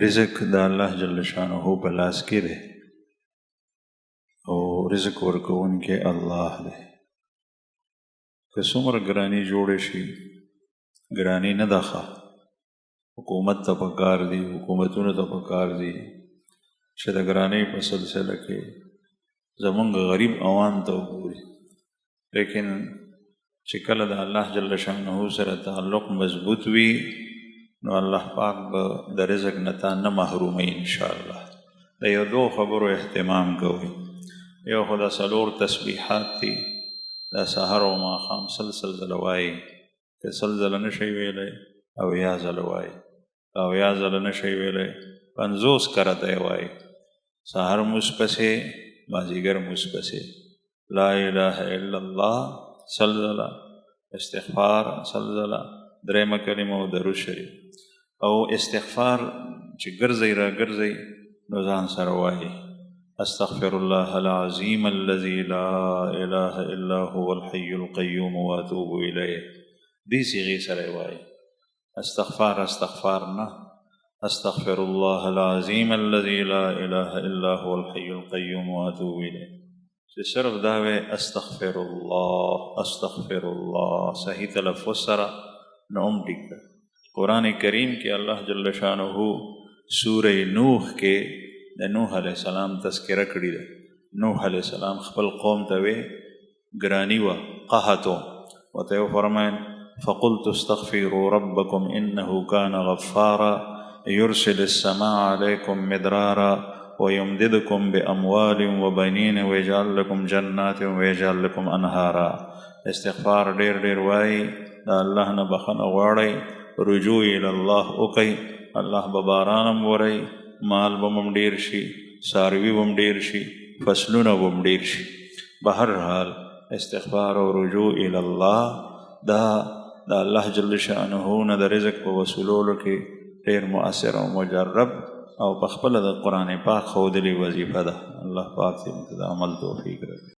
رزق د الله جل شانه په لاس کې دی او رزق ورکوونکی الله دی. که څومره ګراني جوړه شي ګراني نه ده ښه. حکومت ته پکار دي، حکومتونو ته پکار دي چې د ګرانۍ په سلسله کې زمونږ غریب عوام ته وګوري، لیکن چې کله د الله جل شانه سره تعلق مضبوط وي نو الله پاک به د رزق نه تا نه محروموي انشاءالله. د یو دو خبرو اهتمام کوي. یو خو د 4 تسبیحات دي، د سحر او ماښام سلسل ځله وایي. که سل ځله نشئ ویلی او یا ځله وایي، او یا ځله نشئ ویلی 50 کرته یې وایي. سحر مونځ پسې، مازدیګر مونځ پسې لا اله الا الله سل ځله، استغفار سل ځله، درېیمه کلمه او درود شریف. او استغفار چې ګرځئ را ګرځئ نو ځان سره وایي استغفر الله العظیم الذي لا اله الا هو الحي القيوم واتوب الیه. دې صیغې سره وایي. استغفار نه، استغفر الله العظیم الذي لا اله الا هو الحي القيوم واتوب الیه. چې صرف دا وی استغفر الله صحیح تلفظ سره نو هم ټیک ده. قرآن کریم کې الله جل شانه سوره نوح کې د نوح علیه السلام تذکره کړې ده. نوح علیه السلام خپل قوم ته وی ګرانی وه، قحط ورته یې وفرمایل فقلت استغفروا ربکم انه کان غفارا یرسل السماء علیکم مدرارا ویمددکم باموال وبنین ویجعل لکم جنات ویجعل لکم انهارا. استغفار ډیر ډیر وایي، د الله نه بخښنه غواړئ، رجوع الی الله وکئ، الله به باران هم ورئ، مال به هم ډیر شي، څاروي به هم ډیر شي، فصلونه به هم ډیر شي. بهر حال استغفار او رجوع الی الله دا د الله جل شانه نه د رزق په وصولولو کې ډیر مؤثر او مجرب او په خپله د قرآن پاک ښودلې وظیفه ده. الله پاک دې موږ ته د عمل توفیق راکړي.